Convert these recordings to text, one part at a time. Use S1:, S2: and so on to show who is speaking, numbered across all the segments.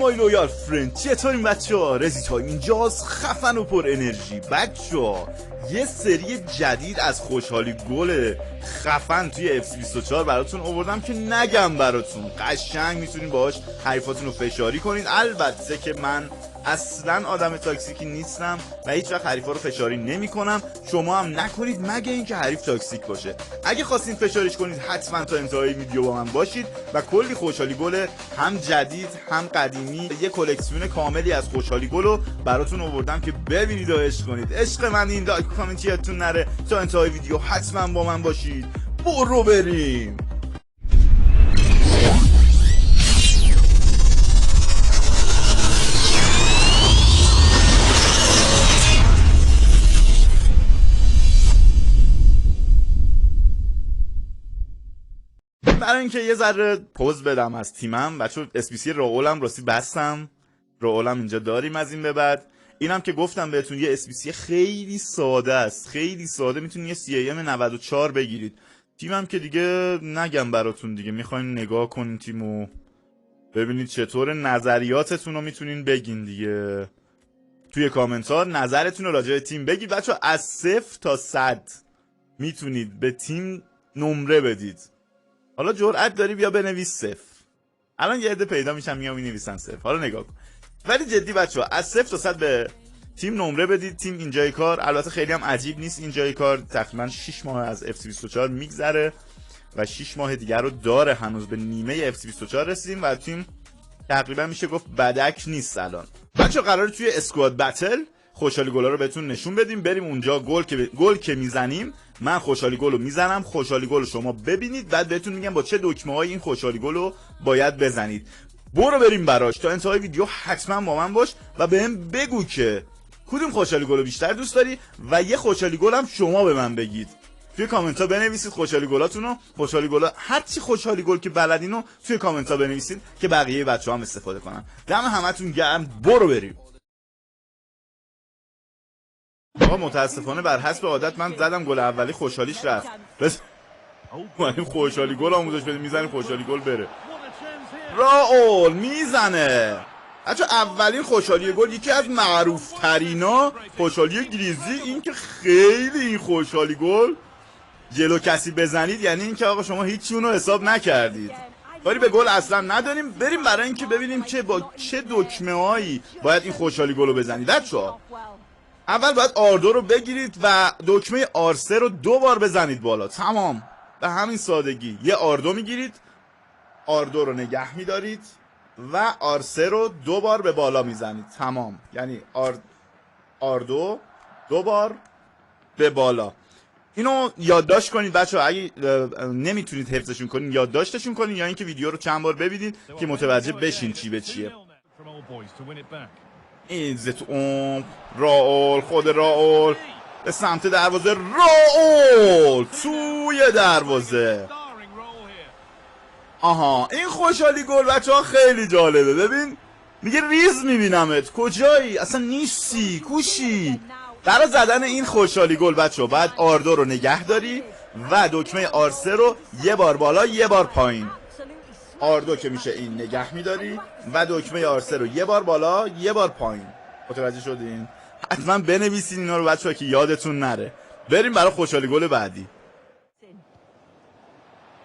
S1: مای لویال فرند، چطورین بچه‌ها؟ رزی تایم اینجاست، خفن و پر انرژی. بچه‌ها یه سری جدید از خوشحالی گل خفن توی FC24 براتون آوردم که نگم براتون، قشنگ میتونین باهاش حریفاتون رو فشاری کنید. البته که من اصلا آدم تاکسیکی نیستم و هیچ وقت حریفا رو فشاری نمی کنم. شما هم نکنید مگه اینکه حریف تاکسیک باشه. اگه خواستین فشاریش کنید حتما تا انتهای ویدیو با من باشید و کلی خوشحالی گل هم جدید هم قدیمی، یه کلکسیون کاملی از خوشحالی گل رو براتون آوردم که ببینید و عشق کنید. عشق من این لایک و کامنت یادتون نره، تا انتهای ویدیو حتما با من باشید. برو بریم. برای اینکه یه ذره پوز بدم از تیمم بچه، اسپیسی راولم راستی بستم، راولم اینجا داریم از این به بعد. اینم که گفتم بهتون یه اسپیسی خیلی ساده است، خیلی ساده، میتونید یه CAM 94 بگیرید. تیمم که دیگه نگم براتون، دیگه میخواین نگاه کنین تیمو ببینید چطور، نظریاتتون رو میتونین بگین دیگه توی کامنت ها، نظرتون رو راجع به تیم بگید. بچه از 0 تا 100 میتونید به تیم نمره بدید. حالا جرأت داری بیا بنویس 0. الان یه عده پیدا میشن میام مینویسن 0. حالا نگاه کن. ولی جدی بچه‌ها از 0 تا 100 به تیم نمره بدید. تیم اینجای کار البته خیلی هم عجیب نیست، اینجای کار تقریبا 6 ماه از FC24 میگذره و 6 ماه دیگر رو داره، هنوز به نیمه FC24 رسیدیم و تیم تقریبا میشه گفت بدک نیست. الان بچه‌ها قراره توی اسکواد بتل خوشحالی گلا رو بهتون نشون بدیم، بریم اونجا گل که میزنیم من خوشحالی گل رو میزنم، خوشحالی گل رو شما ببینید، بعد بهتون میگم با چه دکمه‌هایی این خوشحالی گل رو باید بزنید. برو بریم براش. تا انتهای ویدیو حتما با من باش و بهم بگو که کدوم خوشحالی گل رو بیشتر دوست داری و یه خوشحالی گل هم شما به من بگید. توی کامنت ها بنویسید خوشحالی گلاتون رو، خوشحالی گلا، هر چی خوشحالی گل که بلدین رو توی کامنت ها بنویسید که بقیه بچه‌ها هم استفاده کنن. دم همتون گرم. برو بریم. آقا متاسفانه بر حسب عادت من زدم گل اولی خوشحالیش رفت. بس این خوشحالی گل آموزش بده، میزنه خوشحالی گل بره. راول میزنه. بچه اولین خوشحالی گل یکی از معروف ترینا خوشحالی گریزی، این که خیلی این خوشحالی گل جلو کسی بزنید یعنی این که آقا شما هیچی اونو حساب نکردید. کاری به گل اصلا نداریم. بریم برای اینکه ببینیم که با چه دکمه‌هایی باید این خوشحالی گل رو بزنید. بچه‌ها اول باید آردو رو بگیرید و دکمه R3 رو 2 بار بزنید بالا. تمام، به همین سادگی. یه آردو میگیرید، آردو رو نگه میدارید و R3 رو 2 بار به بالا میزنید. تمام، یعنی آردو 2 بار به بالا. اینو یادداشت کنید بچه‌ها، اگه نمیتونید حفظشون کنید یادداشتشون کنید یا اینکه ویدیو رو چند بار ببینید که متوجه بشین چی به چیه. این راول، خود راول به سمت دروازه، راول توی دروازه. آها این خوشحالی گل بچه‌ها خیلی جالبه. ببین میگه ریز میبینمت، کجایی؟ اصلا نیستی، کوشی. برای زدن این خوشحالی گل بچه‌ها باید آردو رو نگه داری و دکمه R3 رو یه بار بالا یه بار پایین. آردو که میشه این نگه میداری و دکمه R3 رو یه بار بالا یه بار پایین. متوجه شدین؟ حتما بنویسین اینا رو بچه‌ها که یادتون نره. بریم برای خوشحالی گل بعدی.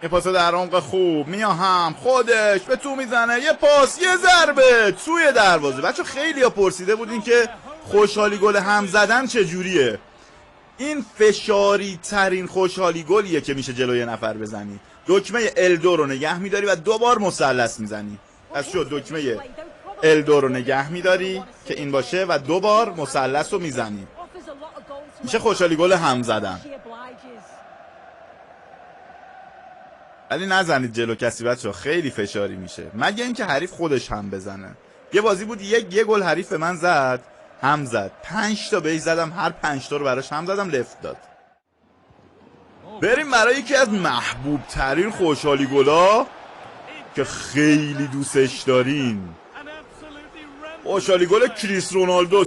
S1: یه پاس در عمق خوب، میاهم خودش به تو میزنه، یه پاس، یه ضربه توی دروازه. بچه خیلی ها پرسیده بودین که خوشحالی گل هم زدن چجوریه. این فشاری ترین خوشحالی گلیه که میشه جلوی نفر بزنی. دکمه L2 رو نگه میداری و 2 بار مثلث میزنی. پس شد دکمه L2 رو نگه میداری که این باشه و 2 بار مثلث رو میزنی، میشه خوشحالی گل هم زدن. ولی نزنید جلو کسی بچه‌ها، خیلی فشاری میشه، مگه اینکه حریف خودش هم بزنه. یه بازی بود یه گل حریف به من زد، هم زد، 5 تا بهش زدم، هر 5 تا رو براش هم زدم، لفت داد. بریم برای یکی از محبوب ترین خوشحالی گلا که خیلی دوستش دارین، خوشحالی گل کریس رونالدو.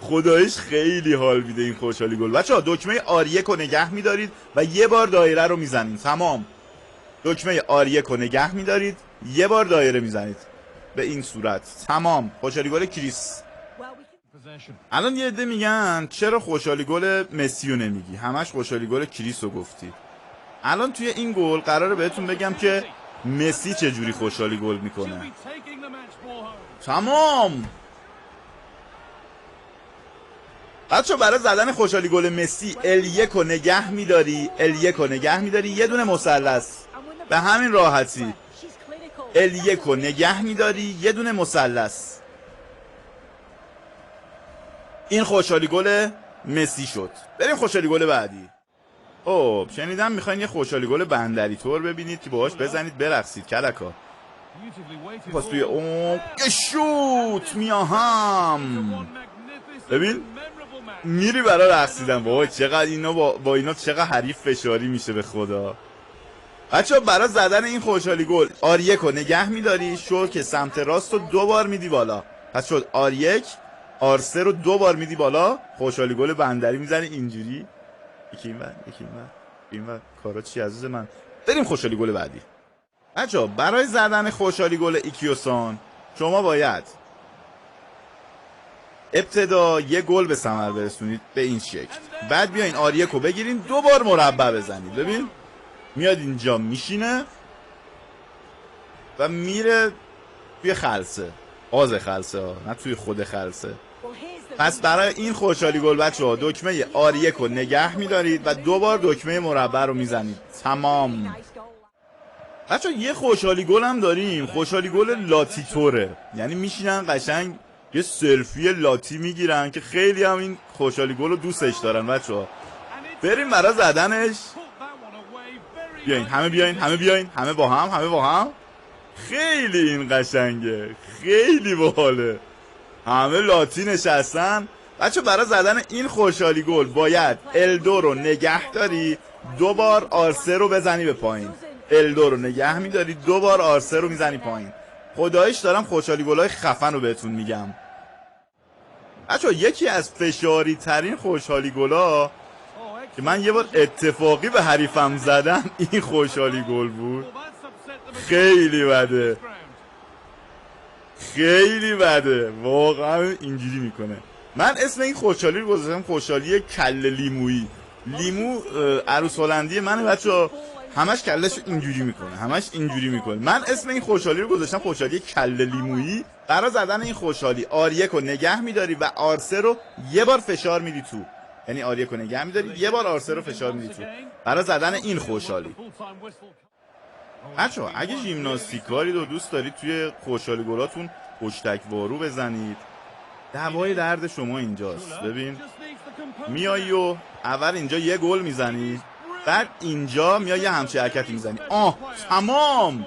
S1: خدایش خیلی حال میده این خوشحالی گل. بچه‌ها دکمه R1 رو نگه میدارید و یه بار دایره رو میزنید. تمام، دکمه R1 رو نگه میدارید یه بار دایره میزنید به این صورت. تمام. خوشحالی گل کریس. الان یه عده میگن چرا خوشحالی گل مسیو نمیگی، همش خوشحالی گل کریس رو گفتی. الان توی این گل قراره بهتون بگم که مسی چجوری خوشحالی گل میکنه. تمام. بچه برای زدن خوشحالی گل مسی L1 رو نگه میداری، L1 رو نگه میداری، یه دونه مثلث، به همین راحتی. L1 رو نگه میداری، یه دونه مثلث. این خوشحالی گل مسی شد. بریم خوشحالی گل بعدی. خب شنیدم میخواین یه خوشحالی گل بندری تور ببینید که باهاش بزنید برقصید کلکا. پس توی اون شوت میاهم. ببین میری برای رقصیدن. بابا چقدر اینا با اینا چقدر حریف فشاری میشه به خدا. بچه برای زدن این خوشحالی گل R1 رو نگه میداری، شو که سمت راست رو 2 بار میدی بالا. پس شد R1 R3 رو 2 بار میدی بالا. خوشحالی گل بندری میزنی اینجوری. یکی این ور کارا چی عزیز من. بریم خوشحالی گل بعدی. بچه برای زدن خوشحالی گل ایکیوسان شما باید ابتدا یه گل به ثمر برسونید به این شکل. بعد بیاین R1 رو بگیرین 2 بار مربع بزنید. ببین میاد اینجا میشینه و میره توی خلسه. آز خلسه ها، نه توی خود خلسه. پس برای این خوشحالی گل بچه ها دکمه R1 رو نگه میدارید و 2 بار دکمه مربع رو میزنید. تمام. بچه ها یه خوشحالی گل هم داریم، خوشحالی گل لاتیتوره. یعنی میشینن قشنگ یه سلفی لاتی میگیرن که خیلی هم این خوشحالی گل رو دوستش دارن بچه ها. بریم برای زدنش. بیاین همه با هم. خیلی این قشنگه، خیلی باحاله. همه لاتی نشستن. بچه برای زدن این خوشحالی گل باید L2 رو نگه داری، 2 بار R3 رو بزنی به پایین. L2 رو نگه میداری، 2 بار R3 رو میزنی پایین. خداییش دارم خوشحالی گلای خفن رو بهتون میگم. بچه یکی از فشاری ترین خوشحالی گلا که من یه بار اتفاقی به حریفم زدم این خوشحالی گل بود. خیلی بده واقعا اینجوری میکنه. من اسم این خوشحالی رو گذاشتم خوشحالی کله لیمویی. لیمو عروس هلندی منه بچه‌ها، همش کلهش اینجوری میکنه. من اسم این خوشحالی رو گذاشتم خوشحالی کله لیمویی. برای زدن این خوشحالی R1 رو نگه میداری و R3 رو یه بار فشار میدی تو. یعنی R1 رو نگه میداری، یه بار R3 رو فشار میدی تو برای زدن این خوشحالی. بچه‌ها اگه ژیمناستیکاری رو دوست دارید توی خوشحالی گلاتون پشتک وارو بزنید، دوای درد شما اینجاست. ببین میای و اول اینجا یه گل میزنی، بعد اینجا میای یه همچین حرکتی میزنی. تمام.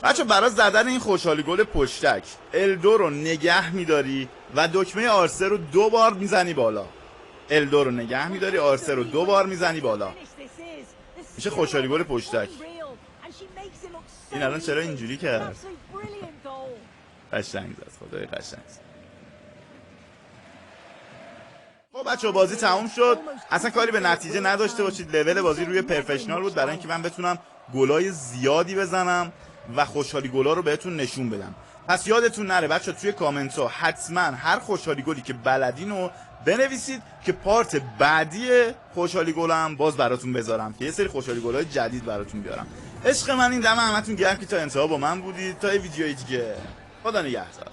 S1: بچه برای زدن این خوشحالی گل پشتک L2 رو نگه میداری و دکمه R3 رو 2 بار میزنی بالا. L2 رو نگه میداری، R3 رو 2 بار میزنی بالا. میشه خوشحالی گل پشتک. این الان چرا اینجوری کرد؟ قشنگ زد، خدای قشنگ. خب بچه‌ها بازی تموم شد. اصلا کاری به نتیجه نداشته باشید. لول بازی روی پرفشنال بود برای اینکه من بتونم گلای زیادی بزنم و خوشحالی گلا رو بهتون نشون بدم. پس یادتون نره بچه‌ها توی کامنت ها حتما هر خوشحالی گلی که بلدین رو بنویسید که پارت بعدی خوشحالی گلم باز براتون بذارم که یه سری خوشحالی گلای جدید براتون بیارم. عشق من این دم همتون گرم که تا انتها با من بودید. تا ویدیوی دیگه خدا نگهدار.